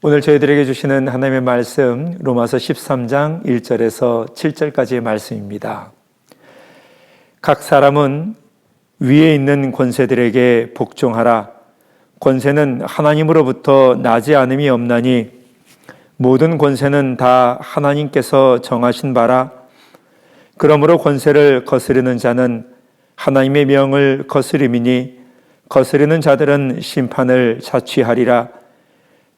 오늘 저희들에게 주시는 하나님의 말씀 로마서 13장 1절에서 7절까지의 말씀입니다. 각 사람은 위에 있는 권세들에게 복종하라. 권세는 하나님으로부터 나지 않음이 없나니 모든 권세는 다 하나님께서 정하신 바라. 그러므로 권세를 거스르는 자는 하나님의 명을 거스림이니 거스르는 자들은 심판을 자취하리라.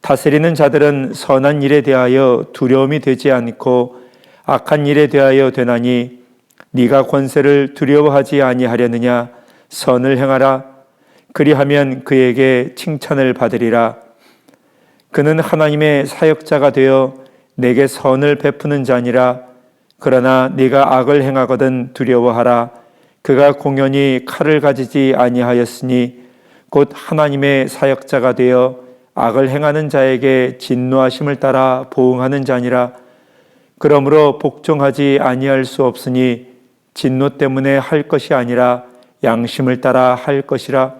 다스리는 자들은 선한 일에 대하여 두려움이 되지 않고 악한 일에 대하여 되나니 네가 권세를 두려워하지 아니하려느냐. 선을 행하라. 그리하면 그에게 칭찬을 받으리라. 그는 하나님의 사역자가 되어 내게 선을 베푸는 자니라. 그러나 네가 악을 행하거든 두려워하라. 그가 공연히 칼을 가지지 아니하였으니 곧 하나님의 사역자가 되어 악을 행하는 자에게 진노하심을 따라 보응하는 자니라. 그러므로 복종하지 아니할 수 없으니 진노 때문에 할 것이 아니라 양심을 따라 할 것이라.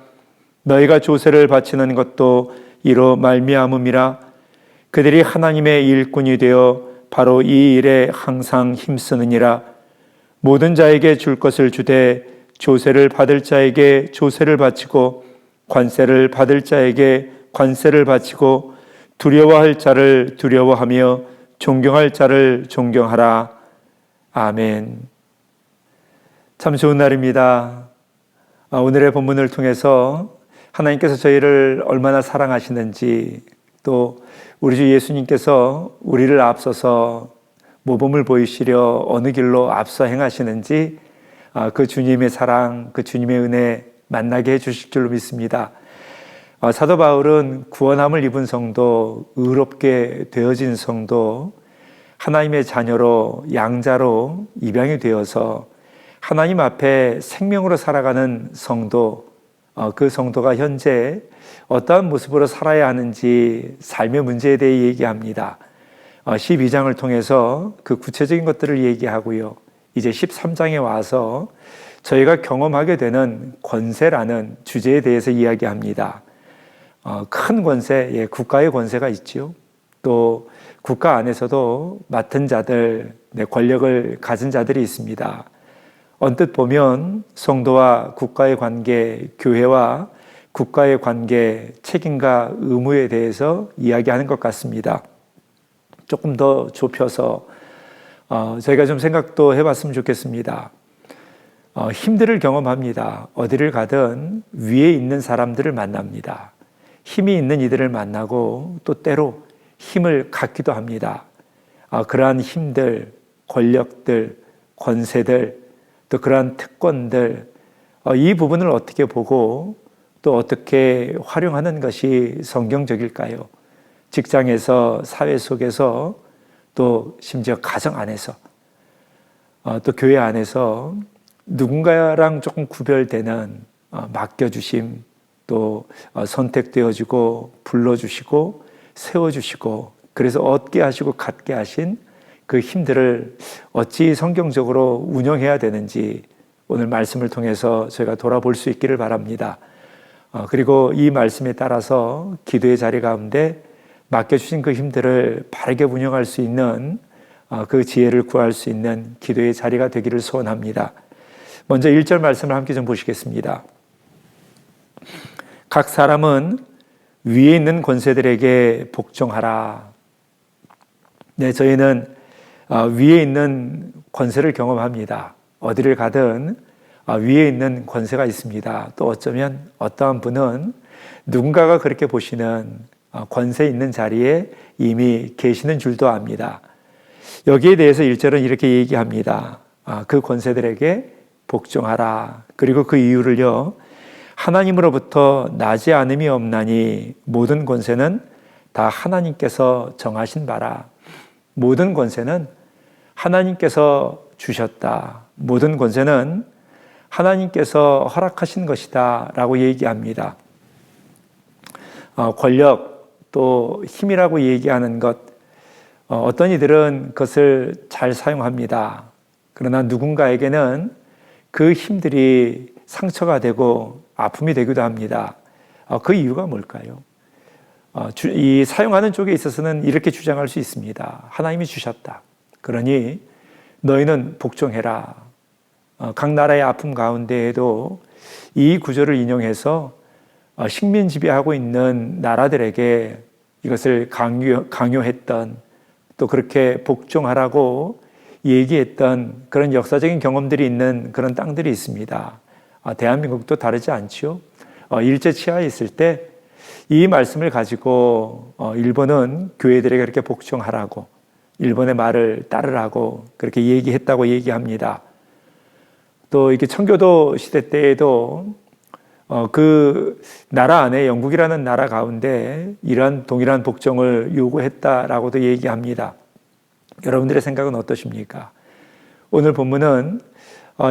너희가 조세를 바치는 것도 이로 말미암음이라. 그들이 하나님의 일꾼이 되어 바로 이 일에 항상 힘쓰느니라. 모든 자에게 줄 것을 주되 조세를 받을 자에게 조세를 바치고 관세를 받을 자에게 관세를 바치고 두려워할 자를 두려워하며 존경할 자를 존경하라. 아멘. 참 좋은 날입니다. 오늘의 본문을 통해서 하나님께서 저희를 얼마나 사랑하시는지, 또 우리 주 예수님께서 우리를 앞서서 모범을 보이시려 어느 길로 앞서 행하시는지 그 주님의 사랑, 그 주님의 은혜 만나게 해주실 줄로 믿습니다. 사도 바울은 구원함을 입은 성도, 의롭게 되어진 성도, 하나님의 자녀로, 양자로 입양이 되어서 하나님 앞에 생명으로 살아가는 성도, 그 성도가 현재 어떠한 모습으로 살아야 하는지 삶의 문제에 대해 얘기합니다. 12장을 통해서 그 구체적인 것들을 얘기하고요. 이제 13장에 와서 저희가 경험하게 되는 권세라는 주제에 대해서 이야기합니다. 큰 권세, 국가의 권세가 있지요. 또 국가 안에서도 맡은 자들, 권력을 가진 자들이 있습니다. 언뜻 보면 성도와 국가의 관계, 교회와 국가의 관계, 책임과 의무에 대해서 이야기하는 것 같습니다. 조금 더 좁혀서 저희가 좀 생각도 해봤으면 좋겠습니다. 힘들을 경험합니다. 어디를 가든 위에 있는 사람들을 만납니다. 힘이 있는 이들을 만나고 또 때로 힘을 갖기도 합니다. 그러한 힘들, 권력들, 권세들, 또 그러한 특권들, 이 부분을 어떻게 보고 또 어떻게 활용하는 것이 성경적일까요? 직장에서, 사회 속에서, 또 심지어 가정 안에서, 또 교회 안에서 누군가랑 조금 구별되는 맡겨주심, 또 선택되어지고 불러주시고 세워주시고 그래서 얻게 하시고 갖게 하신 그 힘들을 어찌 성경적으로 운영해야 되는지 오늘 말씀을 통해서 저희가 돌아볼 수 있기를 바랍니다. 그리고 이 말씀에 따라서 기도의 자리 가운데 맡겨주신 그 힘들을 바르게 운영할 수 있는 그 지혜를 구할 수 있는 기도의 자리가 되기를 소원합니다. 먼저 1절 말씀을 함께 좀 보시겠습니다. 각 사람은 위에 있는 권세들에게 복종하라. 네, 저희는 위에 있는 권세를 경험합니다. 어디를 가든 위에 있는 권세가 있습니다. 또 어쩌면 어떠한 분은 누군가가 그렇게 보시는 권세 있는 자리에 이미 계시는 줄도 압니다. 여기에 대해서 1절은 이렇게 얘기합니다. 그 권세들에게 복종하라. 그리고 그 이유를요, 하나님으로부터 나지 않음이 없나니 모든 권세는 다 하나님께서 정하신 바라. 모든 권세는 하나님께서 주셨다. 모든 권세는 하나님께서 허락하신 것이다 라고 얘기합니다. 권력 또 힘이라고 얘기하는 것, 어떤 이들은 그것을 잘 사용합니다. 그러나 누군가에게는 그 힘들이 상처가 되고 아픔이 되기도 합니다. 그 이유가 뭘까요? 이 사용하는 쪽에 있어서는 이렇게 주장할 수 있습니다. 하나님이 주셨다. 그러니 너희는 복종해라. 각 나라의 아픔 가운데에도 이 구절을 인용해서 식민 지배하고 있는 나라들에게 이것을 강요했던, 또 그렇게 복종하라고 얘기했던 그런 역사적인 경험들이 있는 그런 땅들이 있습니다. 대한민국도 다르지 않죠. 일제 치하에 있을 때 이 말씀을 가지고 일본은 교회들에게 그렇게 복종하라고, 일본의 말을 따르라고 그렇게 얘기했다고 얘기합니다. 또 이게 청교도 시대 때에도 그 나라 안에, 영국이라는 나라 가운데 이러한 동일한 복종을 요구했다라고도 얘기합니다. 여러분들의 생각은 어떠십니까? 오늘 본문은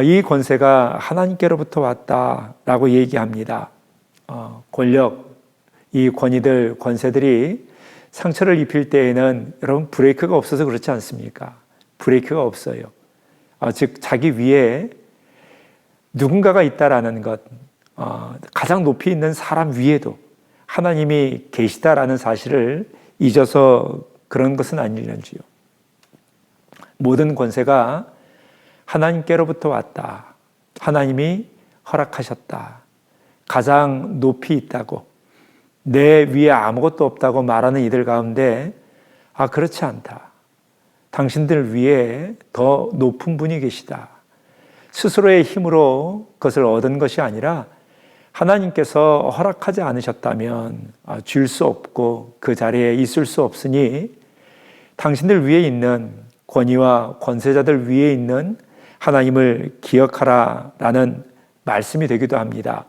이 권세가 하나님께로부터 왔다라고 얘기합니다. 권력, 이 권위들, 권세들이 상처를 입힐 때에는 여러분 브레이크가 없어서 그렇지 않습니까? 브레이크가 없어요. 즉 자기 위에 누군가가 있다라는 것, 가장 높이 있는 사람 위에도 하나님이 계시다라는 사실을 잊어서 그런 것은 아니려지요. 모든 권세가 하나님께로부터 왔다. 하나님이 허락하셨다. 가장 높이 있다고, 내 위에 아무것도 없다고 말하는 이들 가운데 그렇지 않다. 당신들 위에 더 높은 분이 계시다. 스스로의 힘으로 그것을 얻은 것이 아니라 하나님께서 허락하지 않으셨다면 줄 수 없고 그 자리에 있을 수 없으니 당신들 위에 있는 권위와 권세자들 위에 있는 하나님을 기억하라라는 말씀이 되기도 합니다.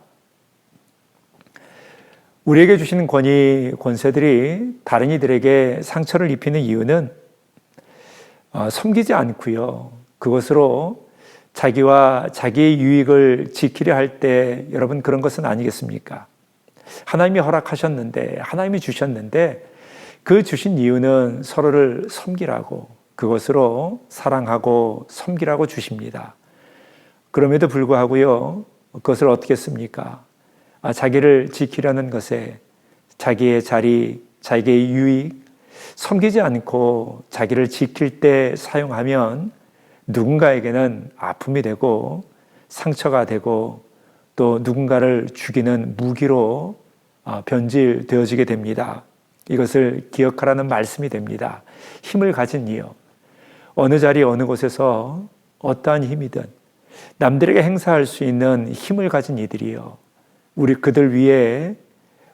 우리에게 주시는 권위, 권세들이 다른 이들에게 상처를 입히는 이유는 섬기지 않고요. 그것으로 자기와 자기의 유익을 지키려 할 때 여러분 그런 것은 아니겠습니까? 하나님이 허락하셨는데, 하나님이 주셨는데 그 주신 이유는 서로를 섬기라고, 그것으로 사랑하고 섬기라고 주십니다. 그럼에도 불구하고요, 그것을 어떻게 했습니까? 자기를 지키려는 것에 자기의 자리, 자기의 유익, 섬기지 않고 자기를 지킬 때 사용하면 누군가에게는 아픔이 되고 상처가 되고 또 누군가를 죽이는 무기로 변질되어지게 됩니다. 이것을 기억하라는 말씀이 됩니다. 힘을 가진 이요, 어느 자리 어느 곳에서 어떠한 힘이든 남들에게 행사할 수 있는 힘을 가진 이들이요, 그들 위에,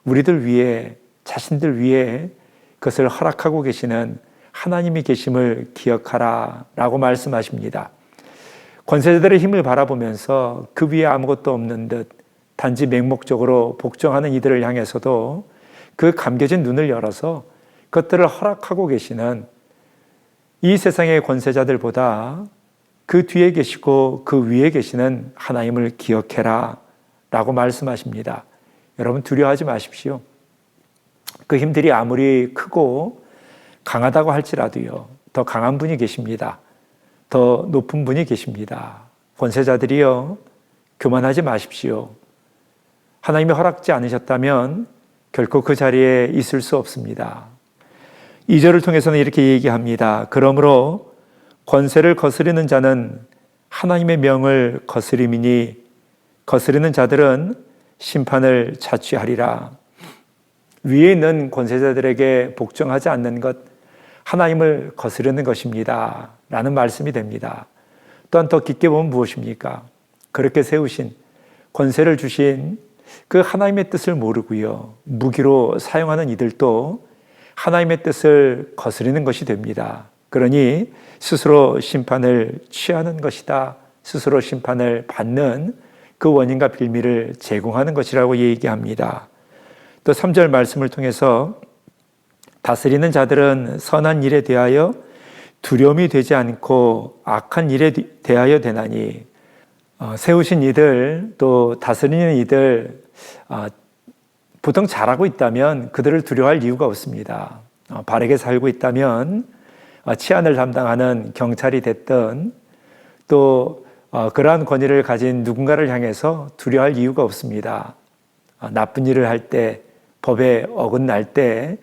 우리들 위에, 자신들 위에 그것을 허락하고 계시는 하나님이 계심을 기억하라 라고 말씀하십니다. 권세자들의 힘을 바라보면서 그 위에 아무것도 없는 듯 단지 맹목적으로 복종하는 이들을 향해서도 그 감겨진 눈을 열어서 그것들을 허락하고 계시는 이 세상의 권세자들보다 그 뒤에 계시고 그 위에 계시는 하나님을 기억해라 라고 말씀하십니다. 여러분 두려워하지 마십시오. 그 힘들이 아무리 크고 강하다고 할지라도요, 더 강한 분이 계십니다. 더 높은 분이 계십니다. 권세자들이요, 교만하지 마십시오. 하나님이 허락지 않으셨다면 결코 그 자리에 있을 수 없습니다. 2절을 통해서는 이렇게 얘기합니다. 그러므로 권세를 거스르는 자는 하나님의 명을 거스림이니 거스르는 자들은 심판을 자취하리라. 위에 있는 권세자들에게 복종하지 않는 것, 하나님을 거스르는 것입니다 라는 말씀이 됩니다. 또한 더 깊게 보면 무엇입니까? 그렇게 세우신, 권세를 주신 그 하나님의 뜻을 모르고요, 무기로 사용하는 이들도 하나님의 뜻을 거스르는 것이 됩니다. 그러니 스스로 심판을 취하는 것이다. 스스로 심판을 받는 그 원인과 빌미를 제공하는 것이라고 얘기합니다. 또 3절 말씀을 통해서 다스리는 자들은 선한 일에 대하여 두려움이 되지 않고 악한 일에 대하여 되나니, 세우신 이들, 또 다스리는 이들, 보통 잘하고 있다면 그들을 두려워할 이유가 없습니다. 바르게 살고 있다면 치안을 담당하는 경찰이 됐든 또 그러한 권위를 가진 누군가를 향해서 두려워할 이유가 없습니다. 나쁜 일을 할 때, 법에 어긋날 때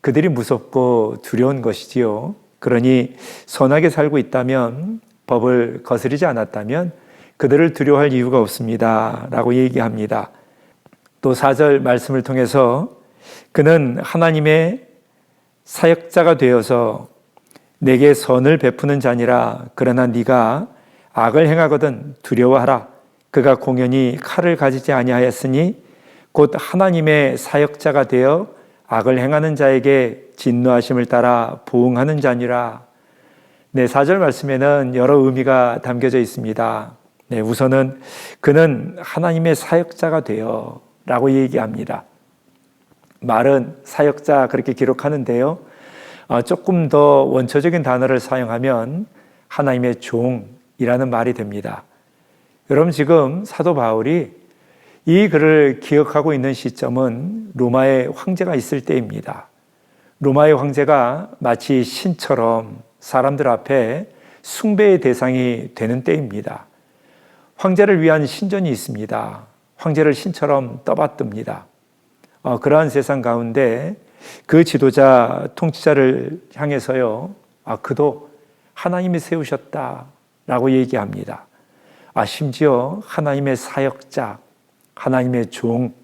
그들이 무섭고 두려운 것이지요. 그러니 선하게 살고 있다면, 법을 거스르지 않았다면 그들을 두려워할 이유가 없습니다 라고 얘기합니다. 또 4절 말씀을 통해서 그는 하나님의 사역자가 되어서 내게 선을 베푸는 자니라. 그러나 네가 악을 행하거든 두려워하라. 그가 공연히 칼을 가지지 아니하였으니 곧 하나님의 사역자가 되어 악을 행하는 자에게 진노하심을 따라 보응하는 자니라. 네, 4절 말씀에는 여러 의미가 담겨져 있습니다. 네, 우선은 그는 하나님의 사역자가 되어 라고 얘기합니다. 말은 사역자 그렇게 기록하는데요. 조금 더 원초적인 단어를 사용하면 하나님의 종이라는 말이 됩니다. 여러분, 지금 사도 바울이 이 글을 기억하고 있는 시점은 로마의 황제가 있을 때입니다. 로마의 황제가 마치 신처럼 사람들 앞에 숭배의 대상이 되는 때입니다. 황제를 위한 신전이 있습니다. 황제를 신처럼 떠받듭니다. 그러한 세상 가운데 그 지도자, 통치자를 향해서요, 그도 하나님이 세우셨다라고 얘기합니다. 심지어 하나님의 사역자, 하나님의 종,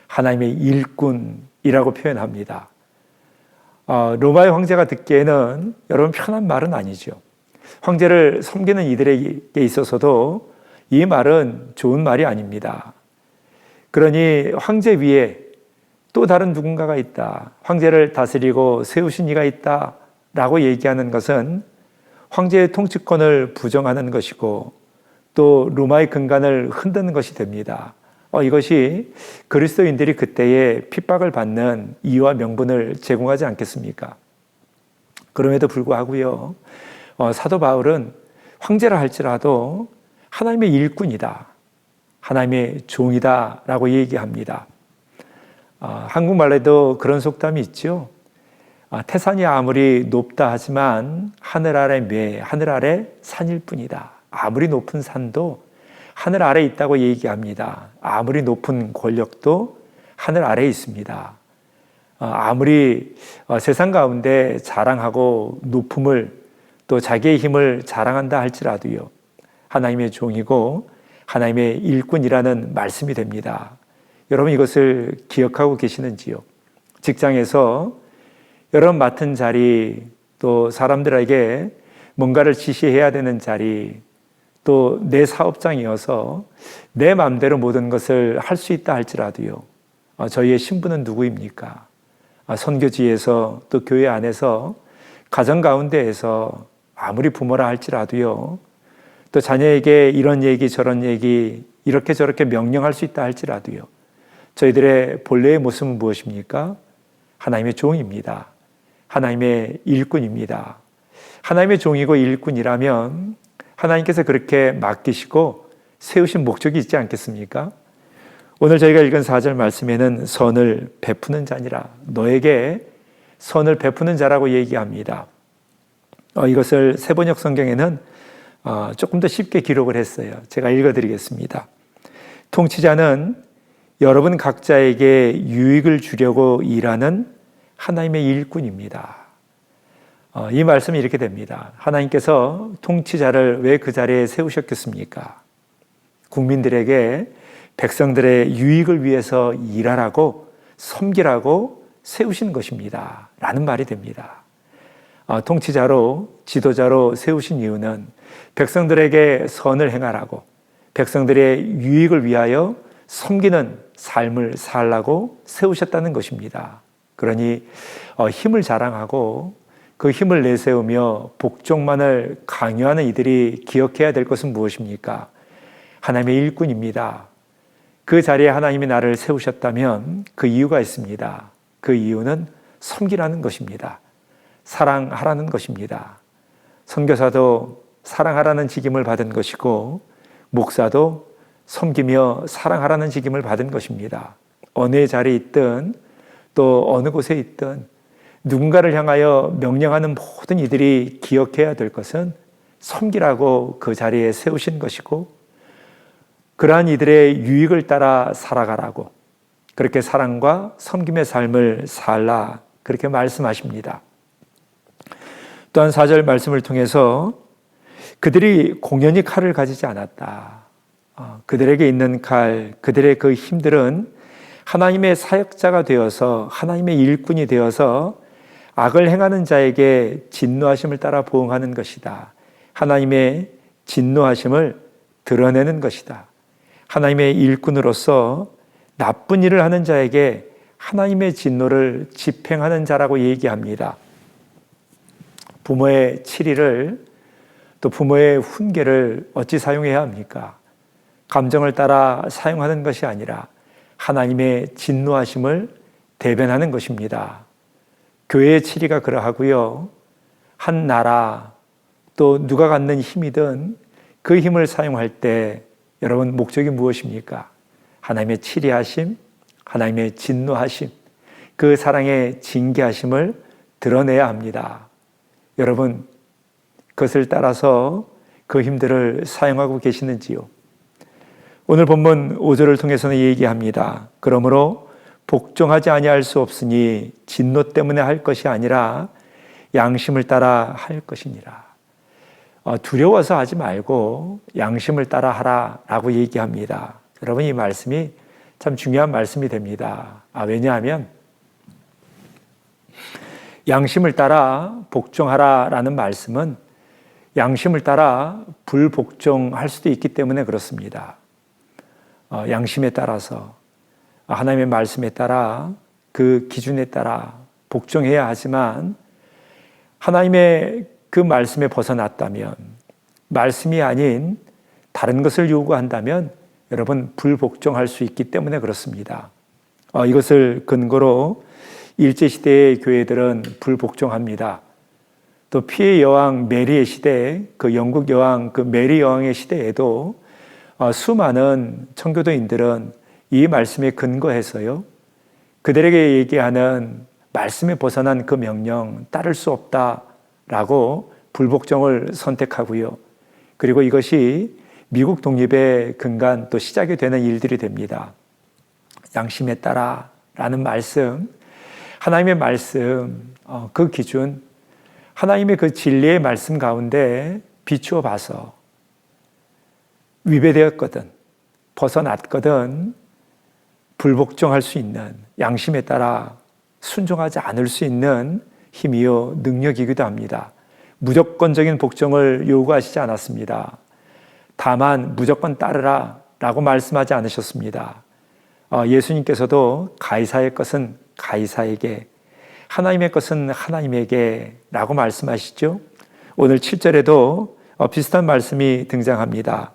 하나님의 일꾼이라고 표현합니다. 로마의 황제가 듣기에는 여러분 편한 말은 아니죠. 황제를 섬기는 이들에게 있어서도 이 말은 좋은 말이 아닙니다. 그러니 황제 위에 또 다른 누군가가 있다, 황제를 다스리고 세우신 이가 있다 라고 얘기하는 것은 황제의 통치권을 부정하는 것이고 또 로마의 근간을 흔드는 것이 됩니다. 이것이 그리스도인들이 그때에 핍박을 받는 이유와 명분을 제공하지 않겠습니까? 그럼에도 불구하고요, 사도 바울은 황제라 할지라도 하나님의 일꾼이다, 하나님의 종이다 라고 얘기합니다. 한국말에도 그런 속담이 있죠. 태산이 아무리 높다 하지만 하늘 아래 매, 하늘 아래 산일 뿐이다. 아무리 높은 산도 하늘 아래 있다고 얘기합니다. 아무리 높은 권력도 하늘 아래에 있습니다. 아무리 세상 가운데 자랑하고 높음을 또 자기의 힘을 자랑한다 할지라도요, 하나님의 종이고 하나님의 일꾼이라는 말씀이 됩니다. 여러분, 이것을 기억하고 계시는지요? 직장에서 여러분 맡은 자리, 또 사람들에게 뭔가를 지시해야 되는 자리, 또 내 사업장이어서 내 마음대로 모든 것을 할 수 있다 할지라도요, 저희의 신분은 누구입니까? 선교지에서 또 교회 안에서 가정 가운데에서 아무리 부모라 할지라도요, 또 자녀에게 이런 얘기 저런 얘기 이렇게 저렇게 명령할 수 있다 할지라도요, 저희들의 본래의 모습은 무엇입니까? 하나님의 종입니다. 하나님의 일꾼입니다. 하나님의 종이고 일꾼이라면 하나님께서 그렇게 맡기시고 세우신 목적이 있지 않겠습니까? 오늘 저희가 읽은 4절 말씀에는 선을 베푸는 자니라, 너에게 선을 베푸는 자라고 얘기합니다. 이것을 세번역 성경에는 조금 더 쉽게 기록을 했어요. 제가 읽어드리겠습니다. 통치자는 여러분 각자에게 유익을 주려고 일하는 하나님의 일꾼입니다. 이 말씀이 이렇게 됩니다. 하나님께서 통치자를 왜 그 자리에 세우셨겠습니까? 국민들에게 백성들의 유익을 위해서 일하라고, 섬기라고 세우신 것입니다 라는 말이 됩니다. 통치자로, 지도자로 세우신 이유는 백성들에게 선을 행하라고, 백성들의 유익을 위하여 섬기는 삶을 살라고 세우셨다는 것입니다. 그러니 힘을 자랑하고 그 힘을 내세우며 복종만을 강요하는 이들이 기억해야 될 것은 무엇입니까? 하나님의 일꾼입니다. 그 자리에 하나님이 나를 세우셨다면 그 이유가 있습니다. 그 이유는 섬기라는 것입니다. 사랑하라는 것입니다. 선교사도 사랑하라는 직임을 받은 것이고, 목사도 섬기며 사랑하라는 직임을 받은 것입니다. 어느 자리에 있든 또 어느 곳에 있든 누군가를 향하여 명령하는 모든 이들이 기억해야 될 것은 섬기라고 그 자리에 세우신 것이고, 그러한 이들의 유익을 따라 살아가라고, 그렇게 사랑과 섬김의 삶을 살라 그렇게 말씀하십니다. 또한 4절 말씀을 통해서 그들이 공연히 칼을 가지지 않았다. 그들에게 있는 칼, 그들의 그 힘들은 하나님의 사역자가 되어서 하나님의 일꾼이 되어서 악을 행하는 자에게 진노하심을 따라 보응하는 것이다. 하나님의 진노하심을 드러내는 것이다. 하나님의 일꾼으로서 나쁜 일을 하는 자에게 하나님의 진노를 집행하는 자라고 얘기합니다. 부모의 치리를 또 부모의 훈계를 어찌 사용해야 합니까? 감정을 따라 사용하는 것이 아니라 하나님의 진노하심을 대변하는 것입니다. 교회의 치리가 그러하고요. 한 나라 또 누가 갖는 힘이든 그 힘을 사용할 때 여러분 목적이 무엇입니까? 하나님의 치리하심, 하나님의 진노하심, 그 사랑의 징계하심을 드러내야 합니다. 여러분 그것을 따라서 그 힘들을 사용하고 계시는지요? 오늘 본문 5절을 통해서는 얘기합니다. 그러므로 복종하지 아니할 수 없으니 진노 때문에 할 것이 아니라 양심을 따라 할 것이니라. 두려워서 하지 말고 양심을 따라 하라라고 얘기합니다. 여러분 이 말씀이 참 중요한 말씀이 됩니다. 왜냐하면 양심을 따라 복종하라라는 말씀은 양심을 따라 불복종할 수도 있기 때문에 그렇습니다. 양심에 따라서 하나님의 말씀에 따라 그 기준에 따라 복종해야 하지만 하나님의 그 말씀에 벗어났다면 말씀이 아닌 다른 것을 요구한다면 여러분 불복종할 수 있기 때문에 그렇습니다. 이것을 근거로 일제시대의 교회들은 불복종합니다. 또 피해 여왕 메리의 시대, 그 영국 여왕 그 메리 여왕의 시대에도 수많은 청교도인들은 이 말씀에 근거해서요. 그들에게 얘기하는 말씀에 벗어난 그 명령 따를 수 없다라고 불복종을 선택하고요. 그리고 이것이 미국 독립의 근간 또 시작이 되는 일들이 됩니다. 양심에 따라라는 말씀, 하나님의 말씀, 그 기준, 하나님의 그 진리의 말씀 가운데 비추어 봐서 위배되었거든, 벗어났거든 불복종할 수 있는 양심에 따라 순종하지 않을 수 있는 힘이요 능력이기도 합니다. 무조건적인 복종을 요구하시지 않았습니다. 다만 무조건 따르라 라고 말씀하지 않으셨습니다. 예수님께서도 가이사의 것은 가이사에게, 하나님의 것은 하나님에게 라고 말씀하시죠. 오늘 7절에도 비슷한 말씀이 등장합니다.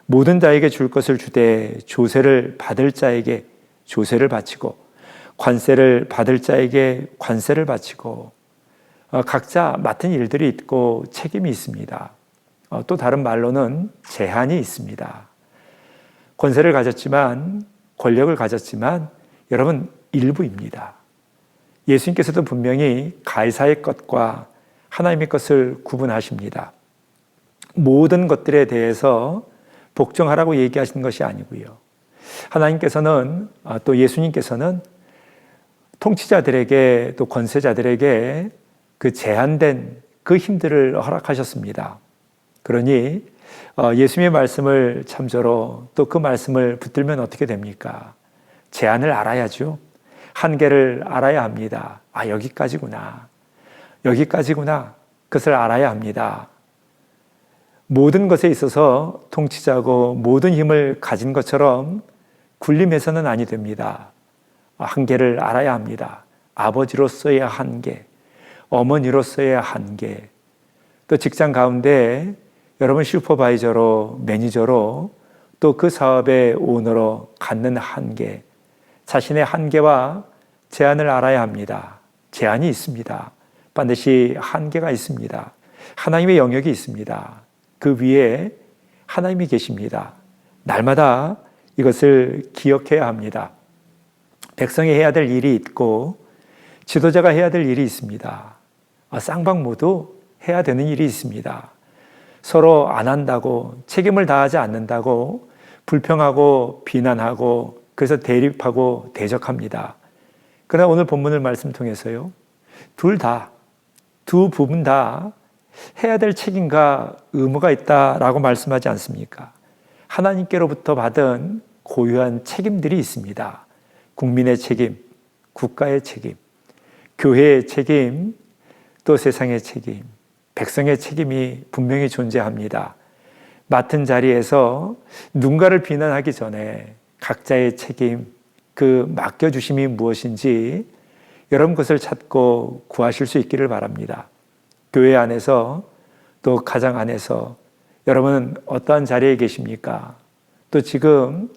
모든 자에게 줄 것을 주되 조세를 받을 자에게 조세를 바치고 관세를 받을 자에게 관세를 바치고, 각자 맡은 일들이 있고 책임이 있습니다. 또 다른 말로는 제한이 있습니다. 권세를 가졌지만, 권력을 가졌지만 여러분 일부입니다. 예수님께서도 분명히 가이사의 것과 하나님의 것을 구분하십니다. 모든 것들에 대해서 복종하라고 얘기하시는 것이 아니고요. 하나님께서는 또 예수님께서는 통치자들에게 또 권세자들에게 그 제한된 그 힘들을 허락하셨습니다. 그러니 예수님의 말씀을 참조로 또 그 말씀을 붙들면 어떻게 됩니까? 제한을 알아야죠. 한계를 알아야 합니다. 여기까지구나. 여기까지구나. 그것을 알아야 합니다. 모든 것에 있어서 통치자고 모든 힘을 가진 것처럼 군림해서는 아니 됩니다. 한계를 알아야 합니다. 아버지로서의 한계, 어머니로서의 한계, 또 직장 가운데 여러분 슈퍼바이저로, 매니저로, 또 그 사업의 오너로 갖는 한계, 자신의 한계와 제한을 알아야 합니다. 제한이 있습니다. 반드시 한계가 있습니다. 하나님의 영역이 있습니다. 그 위에 하나님이 계십니다. 날마다 이것을 기억해야 합니다. 백성이 해야 될 일이 있고 지도자가 해야 될 일이 있습니다. 쌍방 모두 해야 되는 일이 있습니다. 서로 안 한다고, 책임을 다하지 않는다고 불평하고 비난하고 그래서 대립하고 대적합니다. 그러나 오늘 본문을 말씀 통해서요, 두 부분 다 해야 될 책임과 의무가 있다라고 말씀하지 않습니까? 하나님께로부터 받은 고유한 책임들이 있습니다. 국민의 책임, 국가의 책임, 교회의 책임, 또 세상의 책임, 백성의 책임이 분명히 존재합니다. 맡은 자리에서 누군가를 비난하기 전에 각자의 책임, 그 맡겨주심이 무엇인지 여러분 그것을 찾고 구하실 수 있기를 바랍니다. 교회 안에서 또 가정 안에서 여러분은 어떠한 자리에 계십니까? 또 지금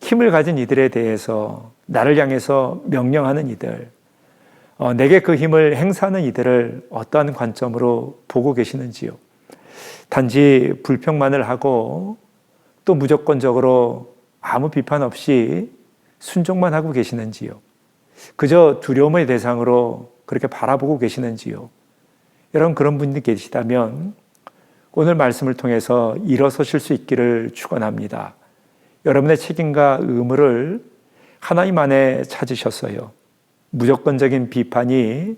힘을 가진 이들에 대해서 나를 향해서 명령하는 이들, 내게 그 힘을 행사하는 이들을 어떠한 관점으로 보고 계시는지요? 단지 불평만을 하고 또 무조건적으로 아무 비판 없이 순종만 하고 계시는지요? 그저 두려움의 대상으로 그렇게 바라보고 계시는지요? 여러분 그런 분들이 계시다면 오늘 말씀을 통해서 일어서실 수 있기를 축원합니다. 여러분의 책임과 의무를 하나님 안에 찾으셨어요. 무조건적인 비판이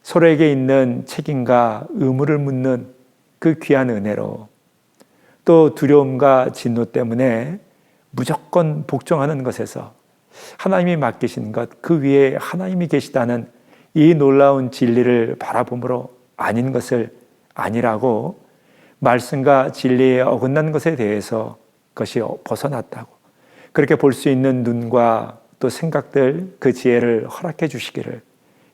서로에게 있는 책임과 의무를 묻는 그 귀한 은혜로, 또 두려움과 진노 때문에 무조건 복종하는 것에서 하나님이 맡기신 것, 그 위에 하나님이 계시다는 이 놀라운 진리를 바라봄으로 아닌 것을 아니라고, 말씀과 진리에 어긋난 것에 대해서 그것이 벗어났다고 그렇게 볼 수 있는 눈과 또 생각들, 그 지혜를 허락해 주시기를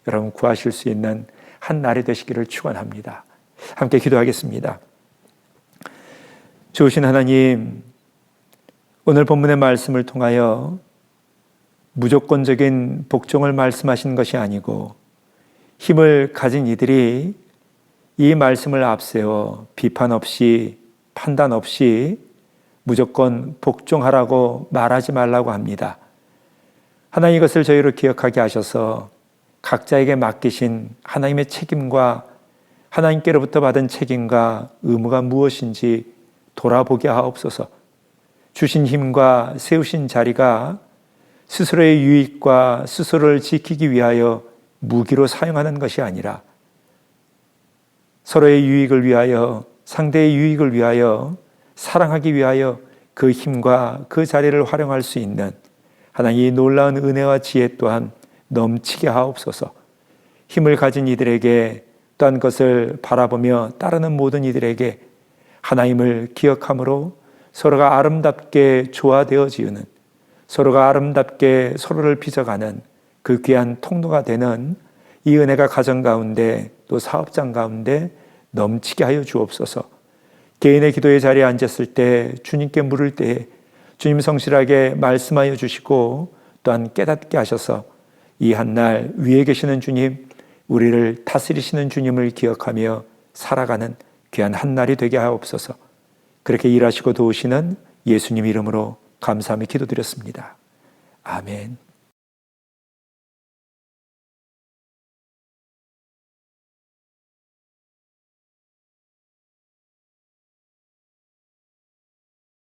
여러분 구하실 수 있는 한 날이 되시기를 축원합니다. 함께 기도하겠습니다. 좋으신 하나님, 오늘 본문의 말씀을 통하여 무조건적인 복종을 말씀하신 것이 아니고 힘을 가진 이들이 이 말씀을 앞세워 비판 없이 판단 없이 무조건 복종하라고 말하지 말라고 합니다. 하나님 이것을 저희로 기억하게 하셔서 각자에게 맡기신 하나님의 책임과 하나님께로부터 받은 책임과 의무가 무엇인지 돌아보게 하옵소서. 주신 힘과 세우신 자리가 스스로의 유익과 스스로를 지키기 위하여 무기로 사용하는 것이 아니라 서로의 유익을 위하여, 상대의 유익을 위하여, 사랑하기 위하여 그 힘과 그 자리를 활용할 수 있는 하나님의 놀라운 은혜와 지혜 또한 넘치게 하옵소서. 힘을 가진 이들에게, 또한 것을 바라보며 따르는 모든 이들에게 하나님을 기억함으로 서로가 아름답게 조화되어 지으는, 서로가 아름답게 서로를 빚어가는 그 귀한 통로가 되는 이 은혜가 가정 가운데 또 사업장 가운데 넘치게 하여 주옵소서. 개인의 기도의 자리에 앉았을 때, 주님께 물을 때 주님 성실하게 말씀하여 주시고 또한 깨닫게 하셔서 이 한날 위에 계시는 주님, 우리를 다스리시는 주님을 기억하며 살아가는 귀한 한날이 되게 하옵소서. 그렇게 일하시고 도우시는 예수님 이름으로 감사하며 기도드렸습니다. 아멘.